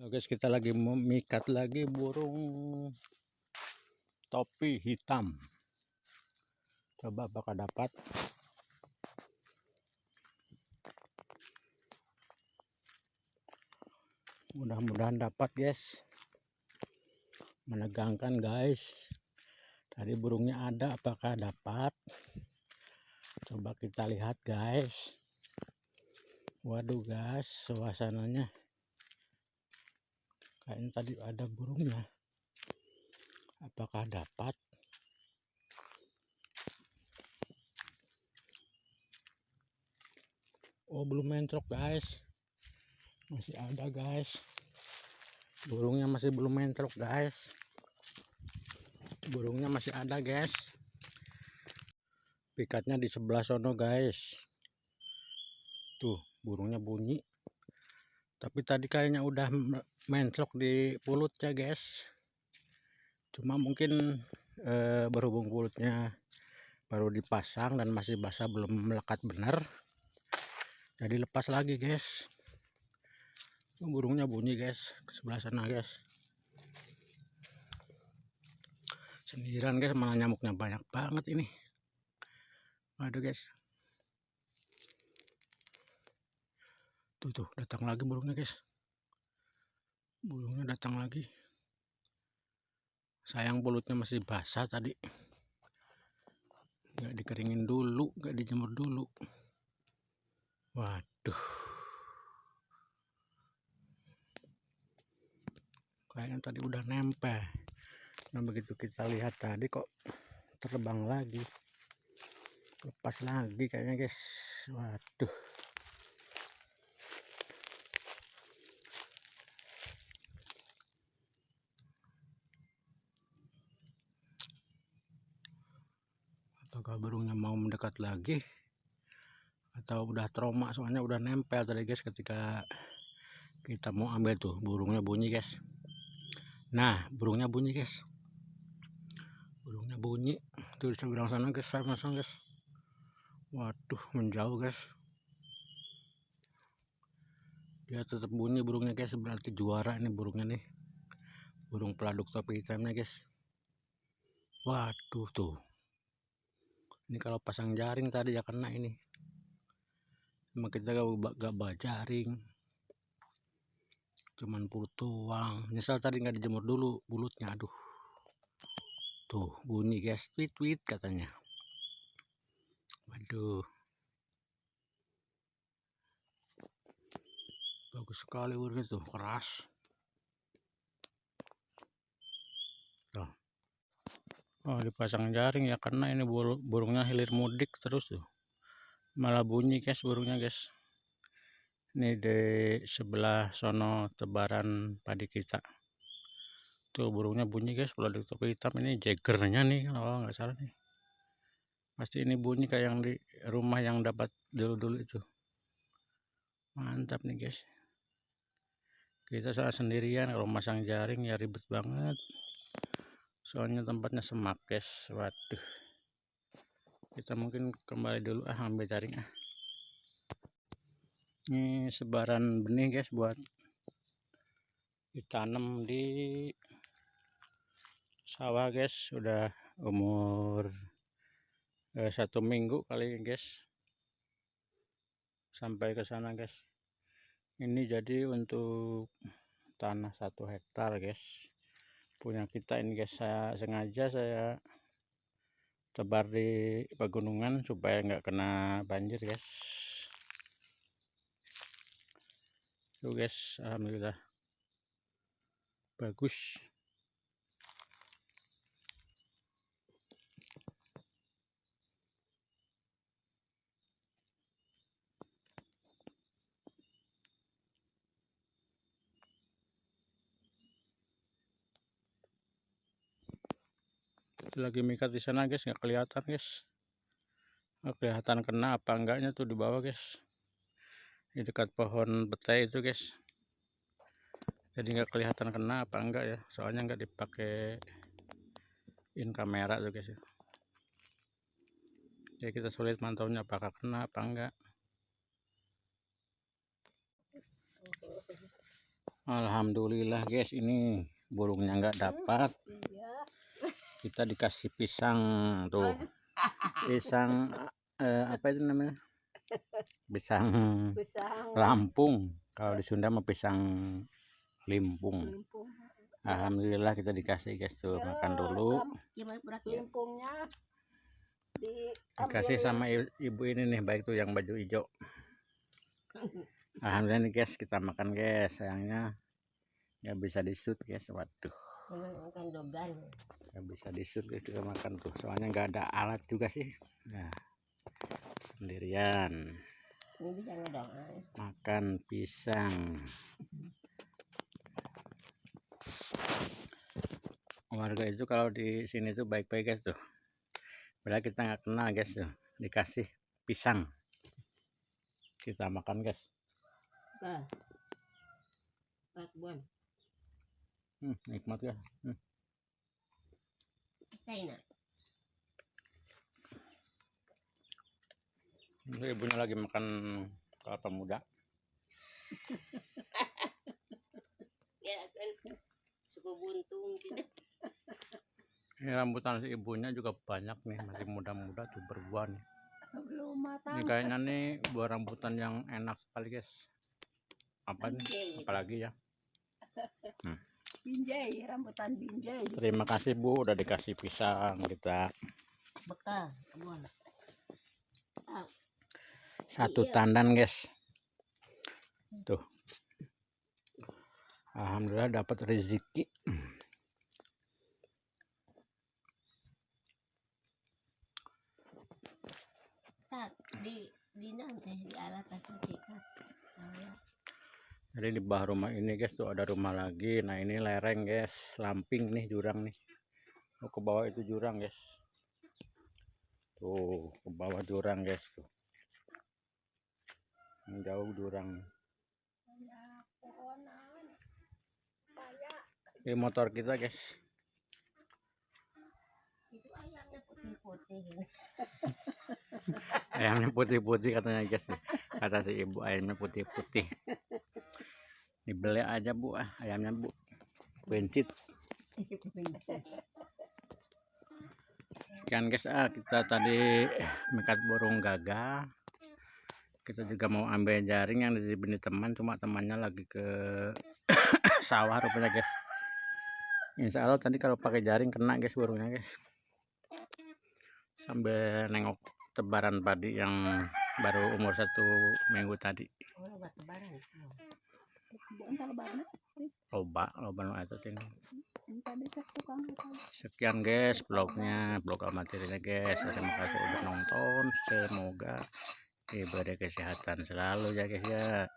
Guys, kita lagi memikat lagi burung topi hitam. Coba apakah dapat. Mudah-mudahan dapat, guys. Menegangkan, guys. Tadi burungnya ada, apakah dapat? Coba kita lihat, guys. Waduh, guys, suasananya kayaknya tadi ada burungnya. Apakah dapat? Oh, belum mentrok, guys. Masih ada, guys. Burungnya masih belum mentrok, guys. Burungnya masih ada, guys. Pikatnya di sebelah sono, guys. Tuh, burungnya bunyi. Tapi tadi kayaknya udah mentrok di mulutnya, guys. Cuma mungkin berhubung mulutnya baru dipasang dan masih basah, belum melekat benar, jadi lepas lagi, guys. Burungnya bunyi, guys, ke sebelah sana, guys. Sendirian, guys, malah nyamuknya banyak banget ini. Waduh, guys. Tuh, datang lagi burungnya, guys. Burungnya datang lagi. Sayang mulutnya masih basah tadi. Nggak dikeringin dulu, nggak dijemur dulu. Waduh. Kayaknya tadi udah nempel. Nah, begitu kita lihat tadi kok terbang lagi. Lepas lagi kayaknya, guys. Waduh. Apakah burungnya mau mendekat lagi? Atau udah trauma, soalnya udah nempel tadi, guys, ketika kita mau ambil tuh. Burungnya bunyi, guys. Nah, burungnya bunyi, guys. Burungnya bunyi. Tuh di seberang sana, guys. Saya masang, guys. Waduh, menjauh, guys. Dia tetap bunyi burungnya, guys. Berarti juara ini burungnya nih. Burung peladuk topi hitamnya, guys. Waduh, tuh. Ini kalau pasang jaring tadi ya kena ini. Cuma kita gak bawa jaring. Cuman pulut doang. Nyesal tadi nggak dijemur dulu bulutnya. Aduh. Tuh, bunyi, guys. Tweet katanya. Waduh. Bagus sekali burungnya tuh, keras. Tuh. Oh, dipasang jaring ya karena ini burungnya hilir mudik terus tuh. Malah bunyi, guys, burungnya, guys. Ini di sebelah sono tebaran padi kita. Tuh burungnya bunyi, guys. Peladuk topi hitam ini jagernya nih, kalau nggak salah nih. Pasti ini bunyi kayak yang di rumah yang dapat dulu itu. Mantap nih, guys. Kita saat sendirian, kalau masang jaring ya ribet banget. Soalnya tempatnya semak, guys. Waduh. Kita mungkin kembali dulu ambil jaring. Ini sebaran benih, guys, buat ditanam di sawah, guys. Sudah umur 1 minggu kali, guys, sampai ke sana, guys. Ini jadi untuk tanah 1 hektar, guys, punya kita ini, guys. Saya sengaja tebar di pegunungan supaya nggak kena banjir, guys. Tuh, guys, alhamdulillah bagus. Lagi mikat di sana, guys, nggak kelihatan, guys. Nggak kelihatan kena apa enggaknya tuh di bawah, guys. Di dekat pohon petai itu, guys. Jadi nggak kelihatan kena apa enggak ya, soalnya nggak dipakai kamera tuh, guys. Jadi kita sulit mantaunya apakah kena apa enggak. Alhamdulillah guys, ini burungnya nggak dapat. Kita dikasih pisang tuh, pisang apa itu namanya, pisang Lampung, kalau di Sunda mah pisang limpung. Alhamdulillah kita dikasih guys, tuh makan dulu. Limpungnya Dikasih sama ibu ini nih, baik tuh yang baju hijau. Alhamdulillah nih guys, kita makan guys. Sayangnya nggak bisa disut guys, waduh, nggak bisa disut guys, kita makan tuh soalnya nggak ada alat juga sih. Nah, sendirian makan pisang. Warga itu kalau di sini tuh baik-baik guys tuh, padahal kita nggak kenal guys tuh, dikasih pisang kita makan guys. Nikmat ya. Ibunya lagi makan kelapa muda. Suku buntung. Ini rambutan si ibunya juga banyak nih, masih muda-muda tuh berbuah nih. Ini kayaknya nih buah rambutan yang enak sekali guys. Apa nih? Apalagi ya? Binjai, rambutan binjai. Terima kasih Bu, udah dikasih pisang kita. Bekal. Satu tandan guys. Tuh. Alhamdulillah dapat rezeki. Di nanti di alat kasih sikat. Jadi di bawah rumah ini guys tuh ada rumah lagi. Nah ini lereng guys, lamping nih, jurang nih. Oh, ke bawah itu jurang guys. Tuh ke bawah jurang guys tuh. Jauh jurang. Ini motor kita guys. Itu ayamnya putih-putih. Ayamnya putih-putih katanya guys. Kata si ibu, ayamnya putih-putih. Dibeli aja Bu, ayamnya Bu. Bencit. Sekian guys, kita tadi mekat burung gagak. Kita juga mau ambil jaring yang dibeli teman, cuma temannya lagi ke sawah rupanya guys. Insya Allah tadi kalau pakai jaring kena guys burungnya guys. Sambil nengok tebaran padi yang baru umur 1 minggu tadi. Loba itu tinggal. Sekian guys vlognya, vlog amatirnya guys. Terima kasih udah nonton. Semoga diberi kesehatan selalu ya guys ya.